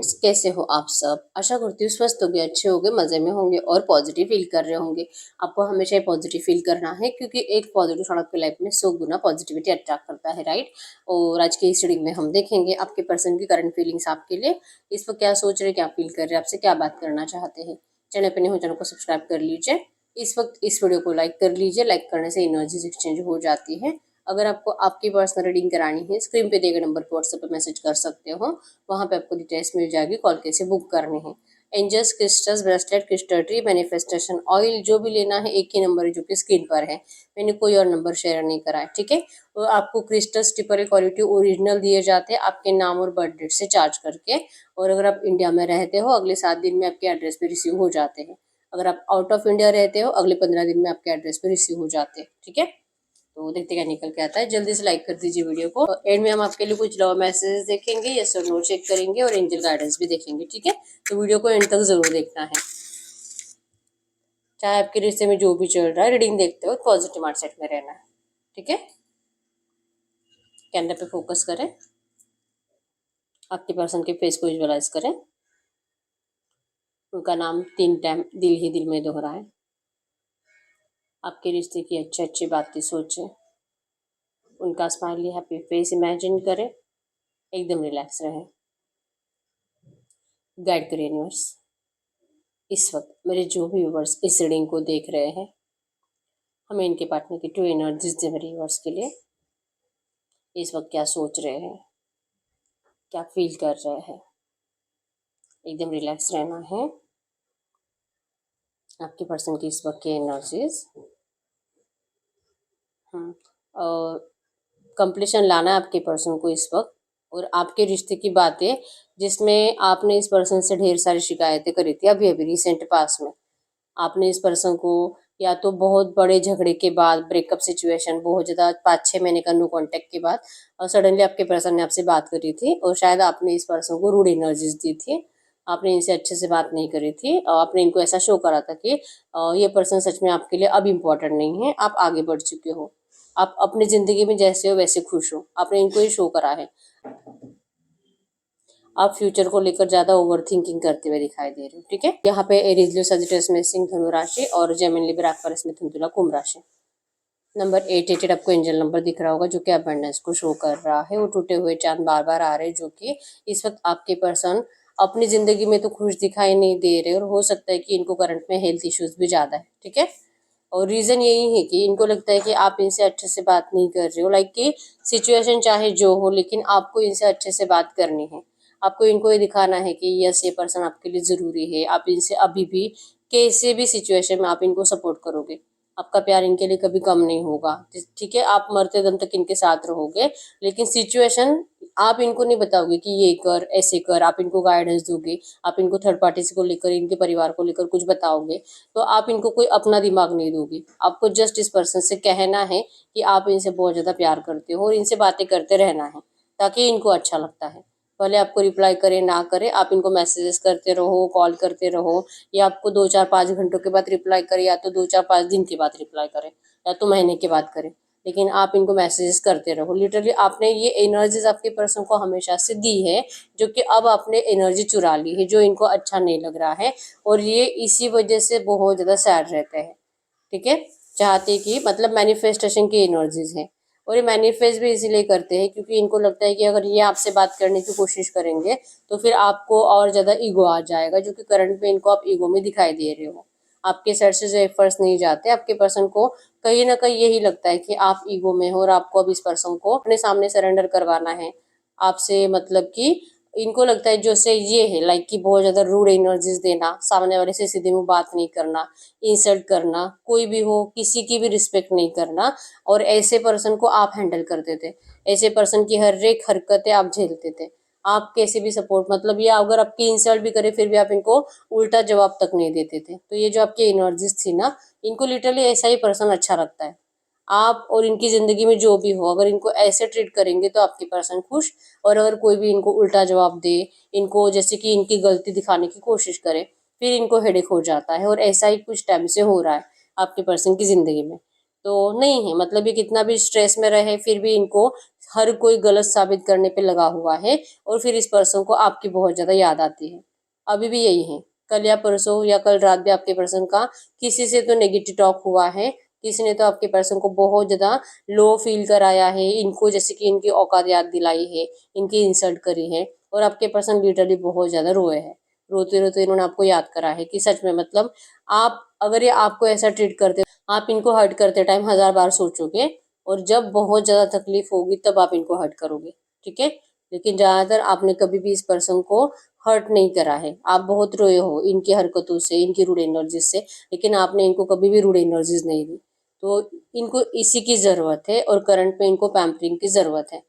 Friends, कैसे हो आप सब। आशा करती हूँ स्वस्थ होंगे, अच्छे होंगे, मज़े में होंगे और पॉजिटिव फील कर रहे होंगे। आपको हमेशा ही पॉजिटिव फील करना है क्योंकि एक पॉजिटिव थॉट आपकी लाइफ में 100 गुना पॉजिटिविटी अट्रैक्ट करता है, राइट। और आज की इस रीडिंग में हम देखेंगे आपके पर्सन की करंट फीलिंग्स आपके लिए, इस वक्त क्या सोच रहे, क्या फील कर रहे हैं, आपसे क्या बात करना चाहते हैं। चैनल पर नहीं हो चैनल को सब्सक्राइब कर लीजिए। इस वक्त इस वीडियो को लाइक कर लीजिए। लाइक करने से एनर्जीज एक्सचेंज हो जाती है। अगर आपको आपकी पर्सनल रीडिंग करानी है, स्क्रीन पे दिए गए नंबर पर व्हाट्सएप पे मैसेज कर सकते हो। वहाँ पे आपको डिटेल्स मिल जाएगी, कॉल कैसे बुक करनी है। Angels, crystals, bracelet, crystal tree, manifestation oil जो भी लेना है, एक ही नंबर है जो कि स्क्रीन पर है। मैंने कोई और नंबर शेयर नहीं करा है, ठीक है। और आपको क्रिस्टल्स टिपर क्वालिटी ओरिजिनल दिए जाते हैं आपके नाम और बर्थ डेट से चार्ज करके। और अगर आप इंडिया में रहते हो, अगले 7 दिन में आपके एड्रेस पे रिसीव हो जाते हैं। अगर आप आउट ऑफ इंडिया रहते हो, अगले 15 दिन में आपके एड्रेस पे रिसीव हो जाते हैं, ठीक है। तो देखते क्या निकल के आता है। जल्दी से लाइक कर दीजिए वीडियो को। एंड में हम आपके लिए कुछ लव मैसेज देखेंगे, यस और नो चेक करेंगे और एंजल गाइडेंस भी देखेंगे, ठीक है। तो वीडियो को एंड तक जरूर देखना है। चाहे आपके रिश्ते में जो भी चल रहा है, रीडिंग देखते हो पॉजिटिव माइंडसेट में रहना है, ठीक है। कैमरे पे फोकस करें, आपके पर्सन के फेस को विजुअलाइज करें। उनका नाम 3 टाइम दिल ही दिल में दोहराएं। आपके रिश्ते की अच्छी अच्छी बातें सोचें। उनका स्माइली हैप्पी फेस इमेजिन करें। एकदम रिलैक्स रहें। गाइड करिए यूनिवर्स। इस वक्त मेरे जो भी व्यूवर्स इस रीडिंग को देख रहे हैं, हमें इनके पार्टनर की ट्रू एनर्जीज दे मेरे व्यूवर्स के लिए। इस वक्त क्या सोच रहे हैं, क्या फील कर रहे हैं। एकदम रिलैक्स रहना है। आपके पर्सन की इस वक्त की एनर्जीज और कंप्लीशन लाना है आपके पर्सन को इस वक्त। और आपके रिश्ते की बातें जिसमें आपने इस पर्सन से ढेर सारी शिकायतें करी थी अभी अभी रिसेंट पास में। आपने इस पर्सन को या तो बहुत बड़े झगड़े के बाद, ब्रेकअप सिचुएशन, बहुत ज़्यादा 5-6 महीने का नो कांटेक्ट के बाद, और सडनली आपके पर्सन ने आपसे बात करी थी और शायद आपने इस पर्सन को रूड एनर्जीज दी थी। आपने इनसे अच्छे से बात नहीं करी थी और आपने इनको ऐसा शो करा था कि ये पर्सन सच में आपके लिए अब इम्पोर्टेंट नहीं है, आप आगे बढ़ चुके हो, आप अपनी ज़िंदगी में जैसे हो वैसे खुश हो। आपने इनको ये शो करा है। आप फ्यूचर को लेकर ज़्यादा ओवर थिंकिंग करते हुए दिखाई दे रहे हो, ठीक है। यहाँ पे एरीज, लियो, सजिटेरियस में सिंह, धनु राशि और जेमिनी, लिब्रा, एक्वेरियस में तुला, कुंभ राशि। नंबर 888 आपको एंजल नंबर दिख रहा होगा जो कि अबंडेंस को शो कर रहा है। वो टूटे हुए चांद बार बार आ रहे हैं जो कि इस वक्त आपके पर्सन अपनी जिंदगी में तो खुश दिखाई नहीं दे रहे और हो सकता है कि इनको करंट में हेल्थ इश्यूज भी ज़्यादा है, ठीक है। और रीज़न यही है कि इनको लगता है कि आप इनसे अच्छे से बात नहीं कर रहे हो, लाइक कि सिचुएशन चाहे जो हो लेकिन आपको इनसे अच्छे से बात करनी है। आपको इनको ये दिखाना है कि यस, ये पर्सन आपके लिए ज़रूरी है। आप इनसे अभी भी कैसे भी सिचुएशन में आप इनको सपोर्ट करोगे। आपका प्यार इनके लिए कभी कम नहीं होगा, ठीक है। आप मरते दम तक इनके साथ रहोगे, लेकिन सिचुएशन आप इनको नहीं बताओगे कि ये कर, ऐसे कर। आप इनको गाइडेंस दोगे, आप इनको थर्ड पार्टी को लेकर, इनके परिवार को लेकर कुछ बताओगे, तो आप इनको कोई अपना दिमाग नहीं दोगे। आपको जस्ट इस पर्सन से कहना है कि आप इनसे बहुत ज़्यादा प्यार करते हो और इनसे बातें करते रहना है ताकि इनको अच्छा लगता है। भले आपको रिप्लाई करे ना करे, आप इनको मैसेजेस करते रहो, कॉल करते रहो, या आपको 2-4-5 घंटों के बाद रिप्लाई करे, या तो 2-4-5 दिन के बाद रिप्लाई करे, या तो महीने के बाद करे, लेकिन आप इनको मैसेजेस करते रहो। लिटरली आपने ये एनर्जीज आपके पर्सन को हमेशा से दी है, जो कि अब आपने एनर्जी चुरा ली है, जो इनको अच्छा नहीं लग रहा है और ये इसी वजह से बहुत ज़्यादा सैड रहते हैं, ठीक है। चाहते कि मतलब मैनिफेस्टेशन की एनर्जीज है और ये मैनिफेस्ट भी इसीलिए करते हैं क्योंकि इनको लगता है कि अगर ये आपसे बात करने की कोशिश करेंगे तो फिर आपको और ज़्यादा ईगो आ जाएगा, जो कि करंट में इनको आप ईगो में दिखाई दे रहे हो। आपके साइड से जो एफर्ट्स नहीं जाते, आपके पर्सन को कहीं ना कहीं यही लगता है कि आप ईगो में हो और आपको अब इस पर्सन को अपने सामने सरेंडर करवाना है आपसे। मतलब कि इनको लगता है जो से ये है, लाइक कि बहुत ज़्यादा रूड एनर्जीज देना, सामने वाले से सीधे मुंह बात नहीं करना, इंसल्ट करना, कोई भी हो किसी की भी रिस्पेक्ट नहीं करना। और ऐसे पर्सन को आप हैंडल करते थे, ऐसे पर्सन की हर एक हरकतें आप झेलते थे। आप कैसे भी सपोर्ट, मतलब ये अगर आपकी इंसल्ट भी करे फिर भी आप इनको उल्टा जवाब तक नहीं देते थे। तो ये जो आपकी एनर्जीज थी ना, इनको लिटरली ऐसा ही पर्सन अच्छा लगता है। आप और इनकी ज़िंदगी में जो भी हो, अगर इनको ऐसे ट्रीट करेंगे तो आपकी पर्सन खुश। और अगर कोई भी इनको उल्टा जवाब दे, इनको जैसे कि इनकी गलती दिखाने की कोशिश करे, फिर इनको हेडेक हो जाता है। और ऐसा ही कुछ टाइम से हो रहा है आपके पर्सन की ज़िंदगी में। तो नहीं है, मतलब ये कितना भी स्ट्रेस में रहे फिर भी इनको हर कोई गलत साबित करने पे लगा हुआ है और फिर इस पर्सन को आपकी बहुत ज्यादा याद आती है। अभी भी यही है, कल या परसों या कल रात भी आपके पर्सन का किसी से तो नेगेटिव टॉक हुआ है, किसी ने तो आपके पर्सन को बहुत ज्यादा लो फील कराया है, इनको जैसे कि इनकी औकात याद दिलाई है, इनकी इंसल्ट करी है और आपके पर्सन लिटरली बहुत ज्यादा रोए हैं। रोते रोते इन्होंने आपको याद करा है कि सच में मतलब आप अगर ये आपको ऐसा ट्रीट करते, आप इनको हर्ट करते टाइम 1000 बार सोचोगे और जब बहुत ज्यादा तकलीफ होगी तब आप इनको हर्ट करोगे। ठीक है, लेकिन ज्यादातर आपने कभी भी इस पर्सन को हर्ट नहीं करा है। आप बहुत रोए हो इनकी हरकतों से, इनकी रूड एनर्जीज से, लेकिन आपने इनको कभी भी रूड एनर्जीज नहीं दी। तो इनको इसी की जरूरत है और करंट में इनको पैम्परिंग की जरूरत है।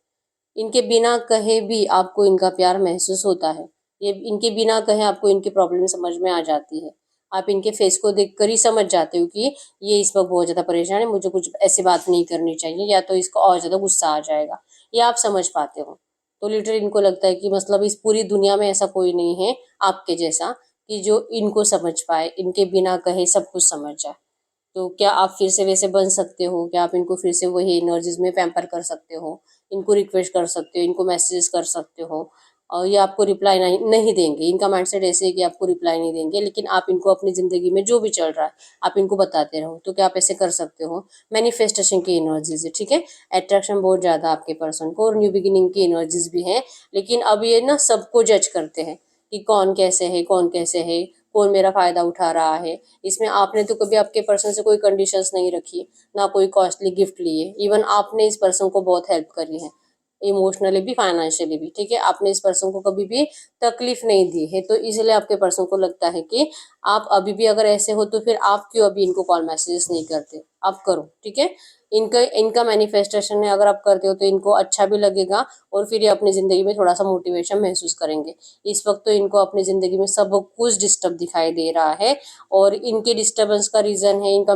इनके बिना कहे भी आपको इनका प्यार महसूस होता है। ये इनके बिना कहे आपको इनकी प्रॉब्लम समझ में आ जाती है। आप इनके फेस को देखकर ही समझ जाते हो कि ये इस वक्त बहुत ज्यादा परेशान है, मुझे कुछ ऐसी बात नहीं करनी चाहिए या तो इसको और ज्यादा गुस्सा आ जाएगा, ये आप समझ पाते हो। तो लिटरली इनको लगता है कि मतलब इस पूरी दुनिया में ऐसा कोई नहीं है आपके जैसा कि जो इनको समझ पाए, इनके बिना कहे सब कुछ समझ जाए। तो क्या आप फिर से वैसे बन सकते हो? क्या आप इनको फिर से वही एनर्जीज में पैम्पर कर सकते हो? इनको रिक्वेस्ट कर सकते हो, इनको मैसेजेस कर सकते हो और ये आपको रिप्लाई नहीं नहीं देंगे। इनका माइंडसेट ऐसे है कि आपको रिप्लाई नहीं देंगे, लेकिन आप इनको अपनी ज़िंदगी में जो भी चल रहा है आप इनको बताते रहो। तो क्या आप ऐसे कर सकते हो? मैनिफेस्टेशन की एनर्जीज है, ठीक है। अट्रैक्शन बहुत ज़्यादा आपके पर्सन को और न्यू बिगिनिंग की एनर्जीज भी है, लेकिन अब ये ना सबको जज करते हैं कि कौन कैसे है, कौन कैसे है, कौन मेरा फायदा उठा रहा है। इसमें आपने तो कभी आपके पर्सन से कोई कंडीशंस नहीं रखी, ना कोई कॉस्टली गिफ्ट लिए। इवन आपने इस पर्सन को बहुत हेल्प करी है, इमोशनली भी फाइनेंशियली भी, ठीक है। आपने इस पर्सन को कभी भी तकलीफ नहीं दी है, तो इसलिए आपके पर्सन को लगता है कि आप अभी भी अगर ऐसे हो तो फिर आप क्यों अभी इनको कॉल मैसेजेस नहीं करते। आप करो, ठीक है। इनका इनका मैनिफेस्टेशन है, अगर आप करते हो तो इनको अच्छा भी लगेगा और फिर ये अपनी जिंदगी में थोड़ा सा मोटिवेशन महसूस करेंगे। इस वक्त तो इनको अपनी जिंदगी में सब कुछ डिस्टर्ब दिखाई दे रहा है और इनके डिस्टर्बेंस का रीजन है इनका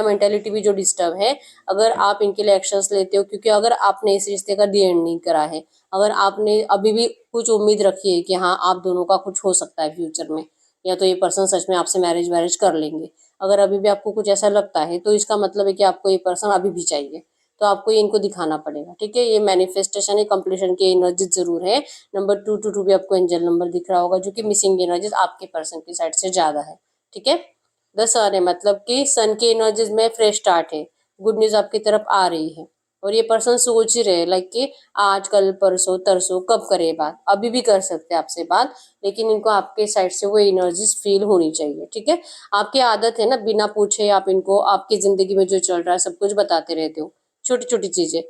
मेंटेलिटी भी जो डिस्टर्ब है। अगर आप इनके लिए एक्शंस लेते हो, क्योंकि अगर आपने इस रिश्ते का दी एंड नहीं करा है, अगर आपने अभी भी कुछ उम्मीद रखी है कि हाँ आप दोनों का कुछ हो सकता है फ्यूचर में, या तो ये पर्सन सच में आपसे मैरिज वैरिज कर लेंगे, अगर अभी भी आपको कुछ ऐसा लगता है तो इसका मतलब है कि आपको ये पर्सन अभी भी चाहिए। तो आपको ये इनको दिखाना पड़ेगा, ठीक है। ये मैनिफेस्टेशन है, कंप्लीशन की एनर्जी जरूर है। नंबर 222 भी आपको एंजल नंबर दिख रहा होगा, जो कि मिसिंग एनर्जीज आपके पर्सन की साइड से ज्यादा है, ठीक है। द सन है, मतलब कि सन की एनर्जीज में फ्रेश स्टार्ट है, गुड न्यूज आपकी तरफ आ रही है। और ये पर्सन सोच ही रहे लाइक कि आज कल परसों तरसों कब करे बात, अभी भी कर सकते हैं आपसे बात, लेकिन इनको आपके साइड से वो एनर्जीज फील होनी चाहिए, ठीक है। आपकी आदत है ना बिना पूछे आप इनको आपकी जिंदगी में जो चल रहा है सब कुछ बताते रहते हो, छोटी छोटी चीजें,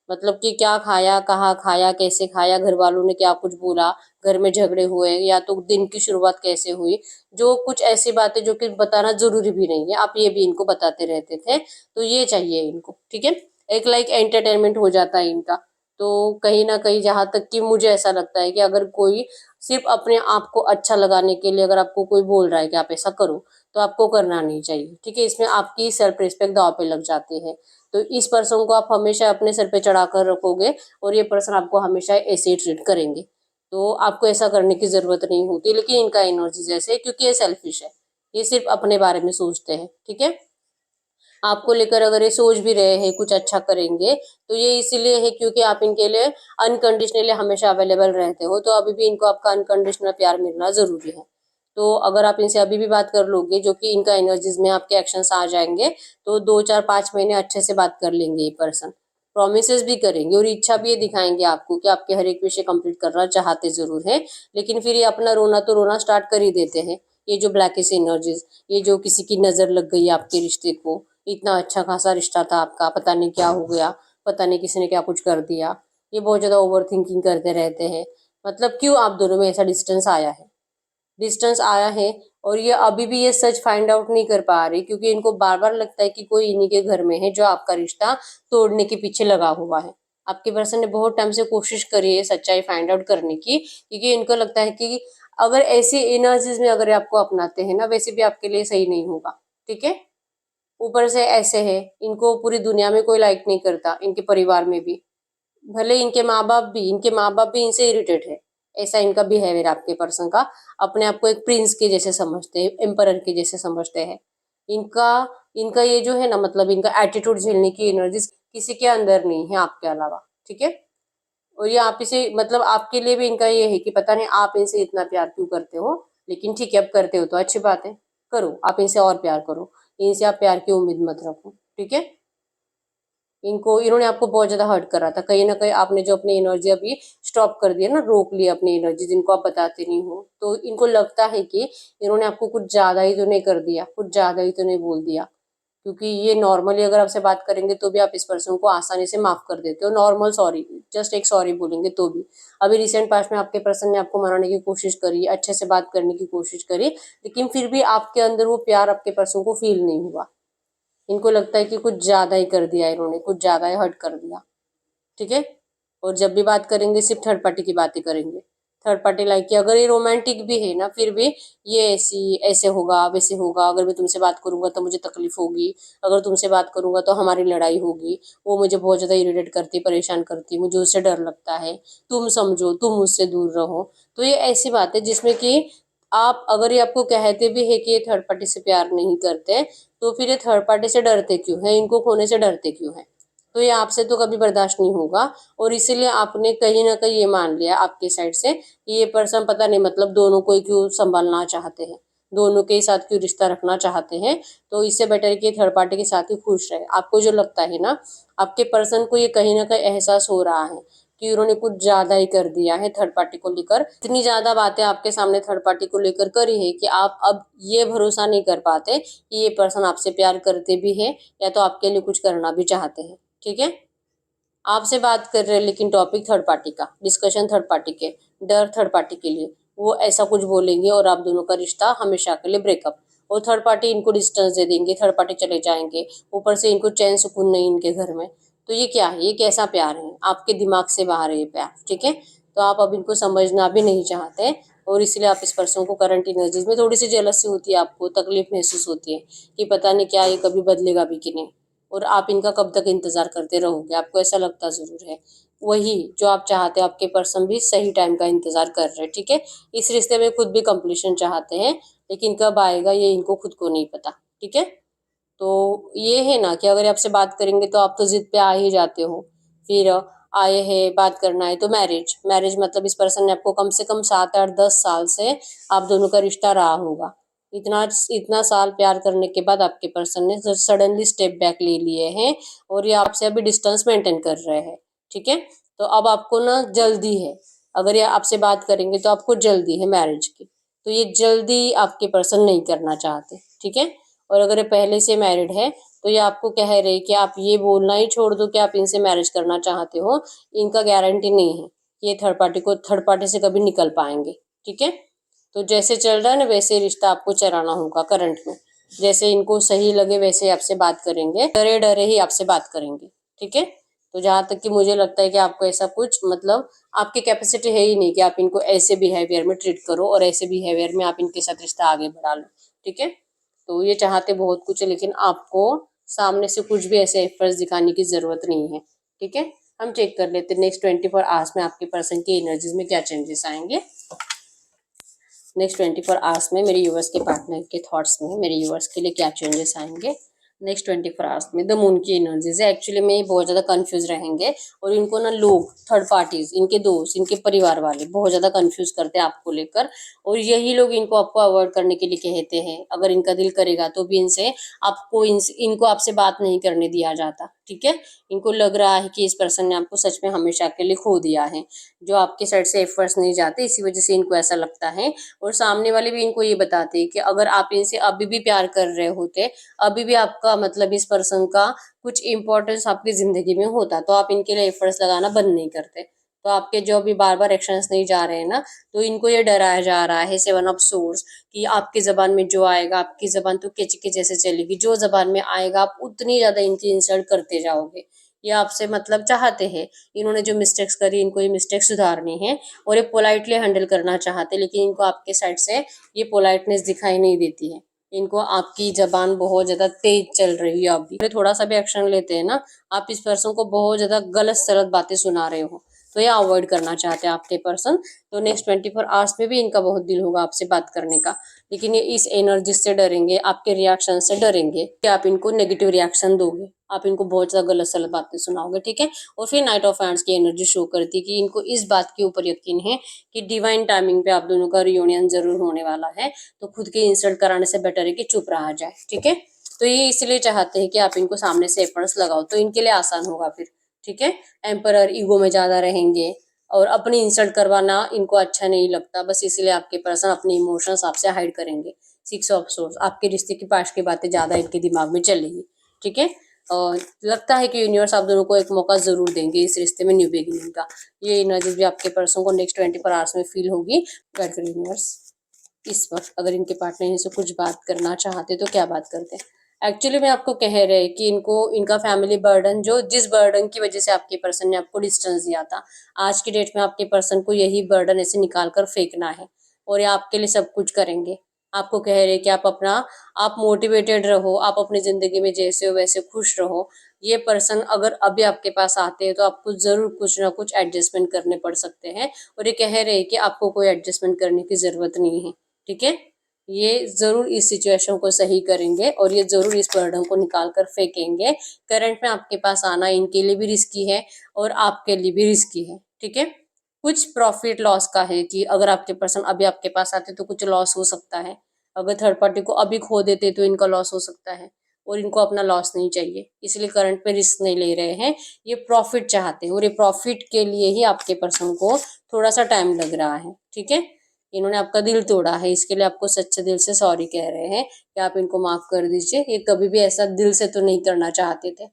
मतलब कि क्या खाया, कहाँ खाया, कैसे खाया, घर वालों ने क्या कुछ बोला, घर में झगड़े हुए या तो दिन की शुरुआत कैसे हुई, जो कुछ ऐसी बातें जो कि बताना जरूरी भी नहीं है, आप ये भी इनको बताते रहते थे। तो ये चाहिए इनको, ठीक है। एक लाइक एंटरटेनमेंट हो जाता है इनका। तो कहीं ना कहीं जहां तक कि मुझे ऐसा लगता है कि अगर कोई सिर्फ अपने आप को अच्छा लगाने के लिए अगर आपको कोई बोल रहा है कि आप ऐसा करो, तो आपको करना नहीं चाहिए, ठीक है। इसमें आपकी सेल्फ रिस्पेक्ट दांव पे लग जाती है। तो इस पर्सन को आप हमेशा अपने सर पे चढ़ा कर रखोगे और ये पर्सन आपको हमेशा ऐसे ही ट्रीट करेंगे। तो आपको ऐसा करने की जरूरत नहीं होती, लेकिन इनका एनर्जी जैसे है, क्योंकि ये सेल्फिश है, ये सिर्फ अपने बारे में सोचते हैं, ठीक है। आपको लेकर अगर ये सोच भी रहे हैं कुछ अच्छा करेंगे, तो ये इसीलिए है क्योंकि आप इनके लिए अनकंडीशनली हमेशा अवेलेबल रहते हो, तो अभी भी इनको आपका अनकंडीशनल प्यार मिलना जरूरी है। तो अगर आप इनसे अभी भी बात कर लोगे, जो कि इनका एनर्जीज में आपके एक्शंस आ जाएंगे, तो 2 4 5 महीने अच्छे से बात कर लेंगे ये पर्सन, प्रोमिस भी करेंगे और इच्छा भी ये दिखाएंगे आपको कि आपके हर एक विषय कंप्लीट करना चाहते जरूर है, लेकिन फिर ये अपना रोना तो रोना स्टार्ट कर ही देते हैं। ये जो ब्लैकिश एनर्जीज, ये जो किसी की नजर लग गई आपके रिश्ते को, इतना अच्छा खासा रिश्ता था आपका, पता नहीं क्या हो गया, पता नहीं किसी ने क्या कुछ कर दिया, ये बहुत ज्यादा ओवर थिंकिंग करते रहते हैं। मतलब क्यों आप दोनों में ऐसा डिस्टेंस आया है और ये अभी भी ये सच फाइंड आउट नहीं कर पा रही, क्योंकि इनको बार बार लगता है कि कोई इन्हीं के घर में है जो आपका रिश्ता तोड़ने के पीछे लगा हुआ है। आपके पर्सन ने बहुत टाइम से कोशिश करी है सच्चाई फाइंड आउट करने की, क्योंकि इनको लगता है कि अगर ऐसी एनर्जीज में अगर आपको अपनाते हैं ना, वैसे भी आपके लिए सही नहीं होगा, ठीक है। ऊपर से ऐसे है, इनको पूरी दुनिया में कोई लाइक नहीं करता, इनके परिवार में भी, भले इनके माँ बाप भी इनसे इरिटेट है। ऐसा इनका बिहेवियर आपके पर्सन का, अपने आप को एक प्रिंस के जैसे समझते हैं, एम्परर के जैसे समझते हैं। इनका इनका ये जो है ना, मतलब इनका एटीट्यूड झेलने की एनर्जी किसी के अंदर नहीं है आपके अलावा। ठीक है। और ये आप इसे मतलब आपके लिए भी इनका ये है कि पता नहीं आप इनसे इतना प्यार क्यों करते हो, लेकिन ठीक है अब करते हो तो अच्छी बात है, करो आप इनसे और प्यार करो, इनसे आप प्यार की उम्मीद मत रखो, ठीक है। इन्होंने आपको बहुत ज्यादा हर्ट करा था, कहीं ना कहीं आपने जो अपनी एनर्जी अभी स्टॉप कर दिया ना, रोक लिया अपनी एनर्जी जिनको आप बताते नहीं हो, तो इनको लगता है कि इन्होंने आपको कुछ ज्यादा ही तो नहीं कर दिया, कुछ ज्यादा ही तो नहीं बोल दिया, क्योंकि ये नॉर्मली अगर आपसे बात करेंगे तो भी आप इस पर्सन को आसानी से माफ कर देते हो, नॉर्मल सॉरी, जस्ट एक सॉरी बोलेंगे तो भी। अभी रिसेंट पास्ट में आपके पर्सन ने आपको मनाने की कोशिश करी, अच्छे से बात करने की कोशिश करी, लेकिन फिर भी आपके अंदर वो प्यार आपके पर्सन को फील नहीं हुआ, इनको लगता है कि कुछ ज्यादा ही कर दिया इन्होंने, कुछ ज्यादा ही हर्ट कर दिया, ठीक है। और जब भी बात करेंगे सिर्फ थर्ड पार्टी की बातें करेंगे, थर्ड पार्टी लाइक कि अगर ये रोमांटिक भी है ना, फिर भी ये ऐसे होगा वैसे होगा, अगर मैं तुमसे बात करूंगा तो मुझे तकलीफ होगी, अगर तुमसे बात करूंगा तो हमारी लड़ाई होगी, वो मुझे बहुत ज्यादा इरिटेट करती, परेशान करती, मुझे उससे डर लगता है, तुम समझो, तुम मुझसे दूर रहो। तो ये ऐसी बात है जिसमें कि आप अगर ये आपको कहते भी है कि ये थर्ड पार्टी से प्यार नहीं करते, तो फिर ये थर्ड पार्टी से डरते क्यों है, इनको खोने से डरते क्यों है, तो ये आपसे तो कभी बर्दाश्त नहीं होगा। और इसीलिए आपने कहीं ना कहीं ये मान लिया आपके साइड से कि ये पर्सन पता नहीं मतलब दोनों को ही क्यों संभालना चाहते हैं, दोनों के साथ क्यों रिश्ता रखना चाहते हैं, तो इससे बेटर है कि थर्ड पार्टी के साथ ही खुश रहे। आपको जो लगता है ना, आपके पर्सन को ये कहीं ना कहीं एहसास हो रहा है कि उन्होंने कुछ ज्यादा ही कर दिया है थर्ड पार्टी को लेकर, इतनी ज्यादा बातें आपके सामने थर्ड पार्टी को लेकर करी है कि आप अब ये भरोसा नहीं कर पाते कि ये पर्सन आपसे प्यार करते भी है या तो आपके लिए कुछ करना भी चाहते हैं, ठीक है। आपसे बात कर रहे हैं लेकिन टॉपिक थर्ड पार्टी का, डिस्कशन थर्ड पार्टी के, डर थर्ड पार्टी के लिए, वो ऐसा कुछ बोलेंगे और आप दोनों का रिश्ता हमेशा के लिए ब्रेकअप, और थर्ड पार्टी इनको डिस्टेंस दे देंगे, थर्ड पार्टी चले जाएंगे, ऊपर से इनको चैन सुकून नहीं इनके घर में। तो ये क्या है, ये कैसा प्यार है, आपके दिमाग से बाहर है ये प्यार, ठीक है। तो आप अब इनको समझना भी नहीं चाहते, और इसलिए आप इस पर्सन को करंट एनर्जीज में थोड़ी सी जेलसी होती है, आपको तकलीफ महसूस होती है कि पता नहीं क्या ये कभी बदलेगा भी कि नहीं, और आप इनका कब तक इंतजार करते रहोगे, आपको ऐसा लगता जरूर है। वही जो आप चाहते हैं आपके पर्सन भी सही टाइम का इंतजार कर रहे हैं, ठीक है। इस रिश्ते में खुद भी कंप्लीशन चाहते हैं, लेकिन कब आएगा ये इनको खुद को नहीं पता, ठीक है। तो ये है ना कि अगर आपसे बात करेंगे तो आप तो जिद पे आ ही जाते हो, फिर आए हैं बात करना है तो मैरिज, मैरिज मतलब इस पर्सन ने आपको कम से कम 7 8 10 साल से आप दोनों का रिश्ता रहा होगा, इतना इतना साल प्यार करने के बाद आपके पर्सन ने सडनली स्टेप बैक ले लिए हैं, और ये आपसे अभी डिस्टेंस मेंटेन कर रहे हैं, ठीक है। तो अब आपको ना जल्दी है, अगर ये आपसे बात करेंगे तो आपको जल्दी है मैरिज की, तो ये जल्दी आपके पर्सन नहीं करना चाहते, ठीक है। और अगर ये पहले से मैरिड है तो ये आपको कह रहे कि आप ये बोलना ही छोड़ दो कि आप इनसे मैरिज करना चाहते हो, इनका गारंटी नहीं है कि ये थर्ड पार्टी से कभी निकल पाएंगे, ठीक है। तो जैसे चल रहा है ना वैसे रिश्ता आपको चलाना होगा करंट में, जैसे इनको सही लगे वैसे आपसे बात करेंगे, डरे डरे ही आपसे बात करेंगे, ठीक है। तो जहाँ तक कि मुझे लगता है कि आपको ऐसा कुछ मतलब आपकी कैपेसिटी है ही नहीं कि आप इनको ऐसे बिहेवियर में ट्रीट करो और ऐसे बिहेवियर में आप इनके साथ रिश्ता आगे बढ़ा लो, ठीक है। तो ये चाहते बहुत कुछ है, लेकिन आपको सामने से कुछ भी ऐसे एफर्ट्स दिखाने की जरूरत नहीं है, ठीक है। हम चेक कर लेते हैं नेक्स्ट 24 आवर्स में आपके पर्सन की एनर्जीज में क्या चेंजेस आएंगे। नेक्स्ट 24 आवर्स में मेरे यूवर्स के पार्टनर के थॉट्स में मेरे यूवर्स के लिए क्या चेंजेस आएंगे। नेक्स्ट 24 आवर्स में द मून की एनर्जीज है, एक्चुअली में ये बहुत ज़्यादा कंफ्यूज रहेंगे, और इनको ना लोग थर्ड पार्टीज, इनके दोस्त, इनके परिवार वाले बहुत ज़्यादा कंफ्यूज करते हैं आपको लेकर, और यही लोग इनको आपको अवॉइड करने के लिए कहते हैं, अगर इनका दिल करेगा तो भी इनको आपसे बात नहीं करने दिया जाता, ठीक है। इनको लग रहा है कि इस पर्सन ने आपको सच में हमेशा के लिए खो दिया है, जो आपके साइड से एफर्ट्स नहीं जाते, इसी वजह से इनको ऐसा लगता है। और सामने वाले भी इनको ये बताते हैं कि अगर आप इनसे अभी भी प्यार कर रहे होते, अभी भी आपका मतलब इस पर्सन का कुछ इंपॉर्टेंस आपकी जिंदगी में होता, तो आप इनके लिए एफर्ट्स लगाना बंद नहीं करते। तो आपके जो अभी बार बार एक्शंस नहीं जा रहे हैं ना, तो इनको ये डराया जा रहा है 7 ऑफ सोर्स कि आपकी जबान में जो आएगा, आपकी जबान तो केची के जैसे चलेगी, जो जबान में आएगा आप उतनी ज्यादा इनकी इंसल्ट करते जाओगे। ये आपसे मतलब चाहते हैं, इन्होंने जो मिस्टेक्स करी इनको ये मिस्टेक सुधारनी है, और ये पोलाइटली हैंडल करना चाहते, लेकिन इनको आपके साइड से ये पोलाइटनेस दिखाई नहीं देती है, इनको आपकी जबान बहुत ज्यादा तेज चल रही है, अभी थोड़ा सा भी एक्शन लेते हैं ना, आप इस पर्सन को बहुत ज्यादा गलत सलत बातें सुना रहे हो, तो ये अवॉइड करना चाहते हैं आपके पर्सन। तो नेक्स्ट 24 आवर्स में भी इनका बहुत दिल होगा आपसे बात करने का, लेकिन ये इस एनर्जी से डरेंगे, आपके रिएक्शन से डरेंगे कि आप इनको नेगेटिव रिएक्शन दोगे, आप इनको बहुत ज़्यादा गलत सलत बातें सुनाओगे, ठीक है। और फिर नाइट ऑफ हैंड्स की एनर्जी शो करती है कि इनको इस बात के ऊपर यकीन है कि डिवाइन टाइमिंग पे आप दोनों का रियूनियन जरूर होने वाला है, तो खुद की इंसल्ट कराने से बेटर है कि चुप रहा जाए, ठीक है। तो ये इसलिए चाहते हैं कि आप इनको सामने से एफर्ट्स लगाओ, तो इनके लिए आसान होगा फिर, ठीक है। एम्परर ईगो में ज्यादा रहेंगे और अपनी इंसल्ट करवाना इनको अच्छा नहीं लगता, बस इसलिए आपके पर्सन अपने इमोशंस आपसे हाइड करेंगे। 6 ऑफ सोर्स, आपके रिश्ते की पास की बातें ज्यादा इनके दिमाग में चलेगी, ठीक है। लगता है कि यूनिवर्स आप दोनों को एक मौका जरूर देंगे इस रिश्ते में न्यू बिगिनिंग का। ये एनर्जी भी आपके पर्सन को नेक्स्ट 24 आवर्स में फील होगी। यूनिवर्स इस वक्त अगर इनके पार्टनर इनसे कुछ बात करना चाहते तो क्या बात करते हैं। एक्चुअली मैं आपको कह रहे हैं कि इनको इनका फैमिली बर्डन, जो जिस बर्डन की वजह से आपके पर्सन ने आपको डिस्टेंस दिया था, आज की डेट में आपके पर्सन को यही बर्डन ऐसे निकाल कर फेंकना है और ये आपके लिए सब कुछ करेंगे। आपको कह रहे हैं कि आप मोटिवेटेड रहो, आप अपनी जिंदगी में जैसे हो वैसे खुश रहो। ये पर्सन अगर अभी आपके पास आते हैं तो आपको जरूर कुछ ना कुछ एडजस्टमेंट करने पड़ सकते हैं, और ये कह रहे हैं कि आपको कोई एडजस्टमेंट करने की जरूरत नहीं है, ठीक है। ये जरूर इस सिचुएशन को सही करेंगे और ये जरूर इस बर्डन को निकाल कर फेंकेंगे। करंट में आपके पास आना इनके लिए भी रिस्की है और आपके लिए भी रिस्की है, ठीक है। कुछ प्रॉफिट लॉस का है कि अगर आपके पर्सन अभी आपके पास आते तो कुछ लॉस हो सकता है। अगर थर्ड पार्टी को अभी खो देते तो इनका लॉस हो सकता है, और इनको अपना लॉस नहीं चाहिए, इसलिए करंट में रिस्क नहीं ले रहे हैं। ये प्रॉफिट चाहते हैं और ये प्रॉफिट के लिए ही आपके पर्सन को थोड़ा सा टाइम लग रहा है, ठीक है। इन्होंने आपका दिल तोड़ा है, इसके लिए आपको सच्चे दिल से सॉरी कह रहे हैं कि आप इनको माफ कर दीजिए। ये कभी भी ऐसा दिल से तो नहीं करना चाहते थे,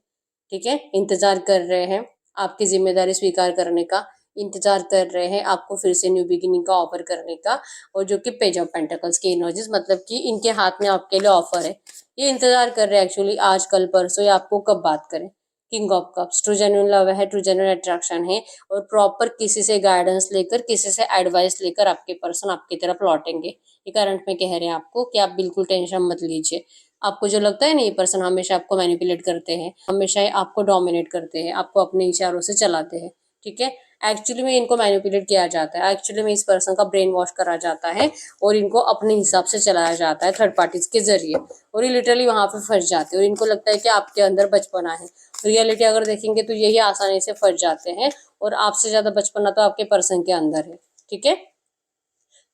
ठीक है। इंतजार कर रहे हैं आपकी जिम्मेदारी स्वीकार करने का, इंतजार कर रहे हैं आपको फिर से न्यू बिगिनिंग का ऑफर करने का। और जो कि पेज ऑफ पेंटिकल्स की एनर्जीज, मतलब कि इनके हाथ में आपके लिए ऑफर है। ये इंतजार कर रहे हैं एक्चुअली आज कल परसों, या आपको कब बात करें। King of cups, true genuine love है, ट्रू जेन्युइन अट्रैक्शन है, और प्रॉपर किसी से गाइडेंस लेकर, किसी से एडवाइस लेकर आपके पर्सन आपकी तरफ लौटेंगे। ये करंट में कह रहे हैं आपको कि आप बिल्कुल टेंशन मत लीजिए। आपको जो लगता है ना, ये पर्सन हमेशा आपको मैनिपुलेट करते हैं, हमेशा आपको डोमिनेट करते हैं, आपको अपने इशारों से चलाते हैं, ठीक है। एक्चुअली में इनको मैनिपुलेट किया जाता है, एक्चुअली में इस पर्सन का ब्रेन वॉश करा जाता है और इनको अपने हिसाब से चलाया जाता है थर्ड पार्टीज के जरिए, और ये लिटरली वहां पे फंस जाते हैं और इनको लगता है कि आपके अंदर बचपना है। रियलिटी अगर देखेंगे तो यही आसानी से फंस जाते हैं, और आपसे ज्यादा बचपना तो आपके पर्सन के अंदर है, ठीक है।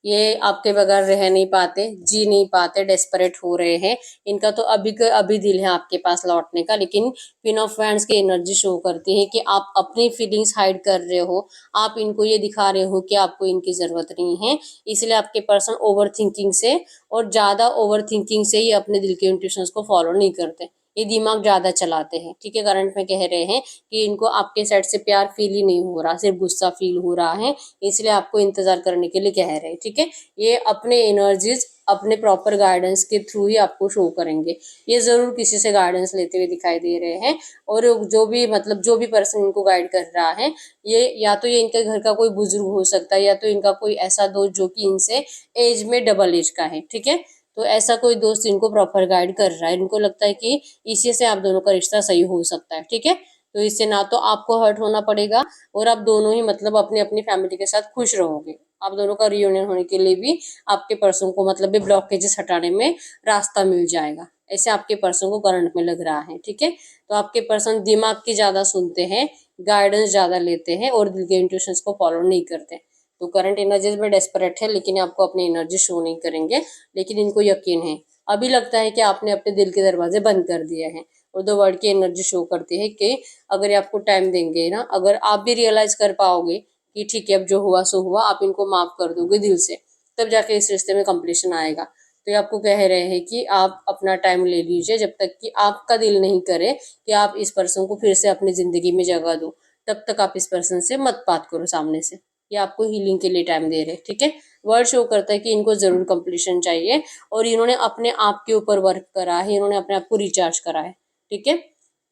ये आपके बगैर रह नहीं पाते, जी नहीं पाते, डेस्परेट हो रहे हैं। इनका तो अभी का अभी दिल है आपके पास लौटने का, लेकिन क्वीन ऑफ वैंड्स की एनर्जी शो करती है कि आप अपनी फीलिंग्स हाइड कर रहे हो। आप इनको ये दिखा रहे हो कि आपको इनकी जरूरत नहीं है, इसलिए आपके पर्सन ओवर थिंकिंग से, और ज्यादा ओवर थिंकिंग से ही अपने दिल के इंट्यूशंस को फॉलो नहीं करते। ये दिमाग ज्यादा चलाते हैं, ठीक है। करंट में कह रहे हैं कि इनको आपके साइड से प्यार फील ही नहीं हो रहा, सिर्फ गुस्सा फील हो रहा है, इसलिए आपको इंतजार करने के लिए कह रहे हैं, ठीक है। ये अपने एनर्जीज अपने प्रॉपर गाइडेंस के थ्रू ही आपको शो करेंगे। ये जरूर किसी से गाइडेंस लेते हुए दिखाई दे रहे हैं, और जो भी मतलब जो भी पर्सन इनको गाइड कर रहा है, ये या तो ये इनके घर का कोई बुजुर्ग हो सकता है, या तो इनका कोई ऐसा दोस्त जो कि इनसे एज में डबल एज का है, ठीक है। तो ऐसा कोई दोस्त इनको प्रॉपर गाइड कर रहा है, इनको लगता है कि इसी से आप दोनों का रिश्ता सही हो सकता है, ठीक है। तो इससे ना तो आपको हर्ट होना पड़ेगा, और आप दोनों ही मतलब अपनी अपनी फैमिली के साथ खुश रहोगे। आप दोनों का रियूनियन होने के लिए भी आपके पर्सन को मतलब भी ब्लॉकेजेस हटाने में रास्ता मिल जाएगा, ऐसे आपके पर्सन को करंट में लग रहा है, ठीक है। तो आपके पर्सन दिमाग की ज्यादा सुनते हैं, गाइडेंस ज्यादा लेते हैं, और दिल के इंट्यूशंस को फॉलो नहीं करते। तो करंट एनर्जीज में डेस्परेट है, लेकिन आपको अपनी एनर्जी शो नहीं करेंगे, लेकिन इनको यकीन है। अभी लगता है कि आपने अपने दिल के दरवाजे बंद कर दिए हैं, और दो वर्ड की एनर्जी शो करती है कि अगर ये आपको टाइम देंगे ना, अगर आप भी रियलाइज कर पाओगे कि ठीक है अब जो हुआ सो हुआ, आप इनको माफ कर दोगे दिल से, तब जाके इस रिश्ते में कंप्लीशन आएगा। तो ये आपको कह रहे हैं कि आप अपना टाइम ले लीजिए, जब तक कि आपका दिल नहीं करे कि आप इस पर्सन को फिर से अपनी जिंदगी में जगह दो, तब तक आप इस पर्सन से मत बात करो सामने से। ये आपको हीलिंग के लिए टाइम दे रहे हैं, ठीक है। वर्ड शो करता है कि इनको जरूर कंप्लीशन चाहिए, और इन्होंने अपने आप के ऊपर वर्क करा है, इन्होंने अपने आप को रिचार्ज करा है, ठीक है।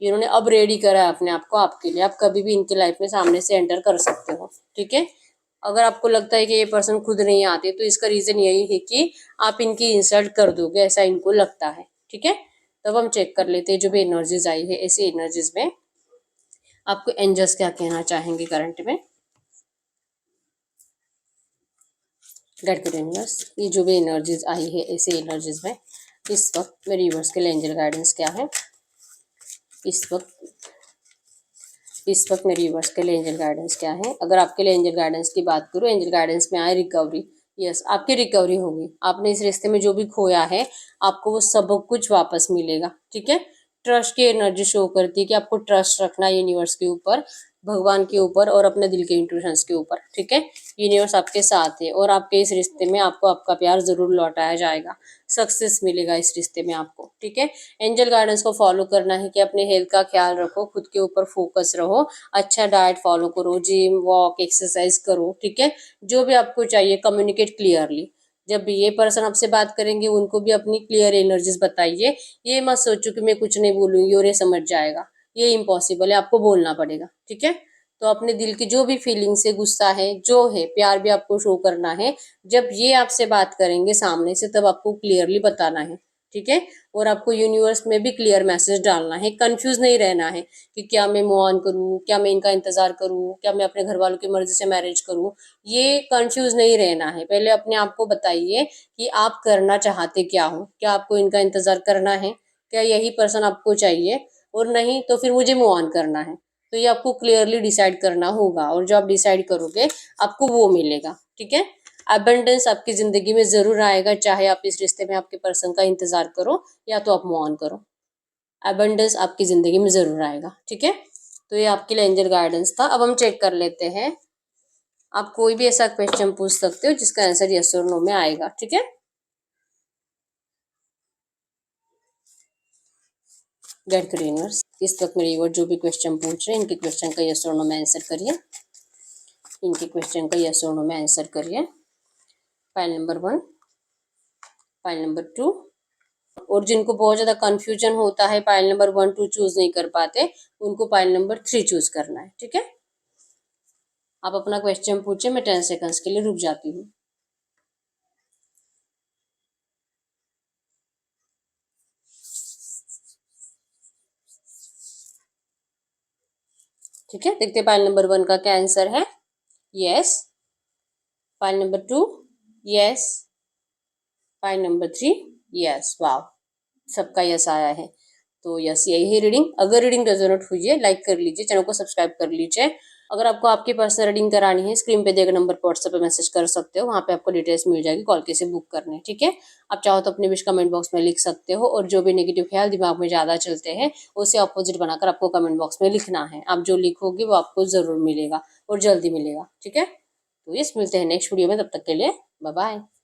इन्होंने अब रेडी करा है अपने आप को आपके लिए, आप कभी भी इनकी लाइफ में सामने से एंटर कर सकते हो, ठीक है। अगर आपको लगता है कि ये पर्सन खुद नहीं आते, तो इसका रीजन यही है कि आप इनकी इंसल्ट कर दोगे, ऐसा इनको लगता है, ठीक है। तब हम चेक कर लेते हैं जो भी एनर्जीज आई है, ऐसी एनर्जीज में आपको एंजल्स क्या कहना चाहेंगे करंट में। गाइड करो यूनिवर्स, ये जो भी एनर्जीज आई है ऐसी एनर्जीज में इस वक्त मेरे यूनिवर्स के लिए एंजल गाइडेंस क्या है, इस वक्त मेरे व्यूअर्स के लिए एंजल गाइडेंस क्या है। अगर आपके लिए एंजल गाइडेंस की बात करूँ, एंजल गाइडेंस में आए रिकवरी। यस, आपकी रिकवरी होगी। आपने इस रिश्ते में जो भी खोया है, आपको वो सब कुछ वापस मिलेगा। ठीक है। ट्रस्ट की एनर्जी शो करती है कि आपको ट्रस्ट रखना है यूनिवर्स के ऊपर, भगवान के ऊपर और अपने दिल के इंट्यूशंस के ऊपर। ठीक है। यूनिवर्स आपके साथ है और आपके इस रिश्ते में आपको आपका प्यार जरूर लौटाया जाएगा। सक्सेस मिलेगा इस रिश्ते में आपको। ठीक है। एंजल गाइडेंस को फॉलो करना है कि अपने हेल्थ का ख्याल रखो, खुद के ऊपर फोकस रहो, अच्छा डाइट फॉलो करो, जिम वॉक एक्सरसाइज करो। ठीक है। जो भी आपको चाहिए कम्युनिकेट क्लियरली। जब भी ये पर्सन आपसे बात करेंगे, उनको भी अपनी क्लियर एनर्जीज बताइए। ये मत सोचो कि मैं कुछ नहीं बोलूंगी और ये समझ जाएगा, ये इम्पॉसिबल है, आपको बोलना पड़ेगा। ठीक है। तो अपने दिल की जो भी फीलिंग्स है, गुस्सा है, जो है, प्यार भी आपको शो करना है। जब ये आपसे बात करेंगे सामने से, तब आपको क्लियरली बताना है। ठीक है। और आपको यूनिवर्स में भी क्लियर मैसेज डालना है, कंफ्यूज नहीं रहना है कि क्या मैं मूव ऑन करूँ, क्या मैं इनका इंतजार करूँ, क्या मैं अपने घर वालों की मर्जी से मैरिज करूँ। ये कंफ्यूज नहीं रहना है। पहले अपने आप को बताइए कि आप करना चाहते क्या हो, क्या आपको इनका इंतजार करना है, क्या यही पर्सन आपको चाहिए, और नहीं तो फिर मुझे मूव ऑन करना है। तो ये आपको क्लियरली डिसाइड करना होगा, और जो आप डिसाइड करोगे आपको वो मिलेगा। ठीक है। अबंडेंस आपकी जिंदगी में जरूर आएगा, चाहे आप इस रिश्ते में आपके पर्सन का इंतजार करो या तो आप मूव ऑन करो। अबंडेंस आपकी जिंदगी में जरूर आएगा। ठीक है। तो ये आपके लिए एंजल गाइडेंस था। अब हम चेक कर लेते हैं। आप कोई भी ऐसा क्वेश्चन पूछ सकते हो जिसका आंसर यस और नो में आएगा। ठीक है। गेट करिए यूनिवर्स। इस वक्त मेरे व्यूअर जो भी क्वेश्चन पूछ रहे हैं, इनके क्वेश्चन का यस और नो में आंसर करिए। इनके क्वेश्चन का यस और नो में आंसर करिए। File number 1, file number 2। और जिनको बहुत ज़्यादा कंफ्यूजन होता है, फाइल नंबर 1 2 चूज नहीं कर पाते, उनको फाइल नंबर 3 चूज करना है। ठीक है। आप अपना क्वेश्चन पूछे, मैं 10 सेकंड्स के लिए रुक जाती हूँ। ठीक है। देखते फाइल नंबर 1 का क्या आंसर है। Yes. File number 2 yes. File number 3 yes. वाह, सबका यस आया है। तो यस, यही है रीडिंग। अगर रीडिंग रेजोनेट हुई है, लाइक कर लीजिए, चैनल को सब्सक्राइब कर लीजिए। अगर आपको आपकी पर्सनल रीडिंग करानी है, स्क्रीन पे दिए गए नंबर पर व्हाट्सएप पे मैसेज कर सकते हो, वहाँ पे आपको डिटेल्स मिल जाएगी, कॉल कैसे बुक करने। ठीक है। आप चाहो तो अपनी विश कमेंट बॉक्स में लिख सकते हो, और जो भी नेगेटिव ख्याल दिमाग में ज़्यादा चलते हैं, उसे अपोजिट बनाकर आपको कमेंट बॉक्स में लिखना है। आप जो लिखोगे वो आपको ज़रूर मिलेगा, और जल्दी मिलेगा। ठीक है। तो यस, मिलते हैं नेक्स्ट वीडियो में। तब तक के लिए बाय बाय।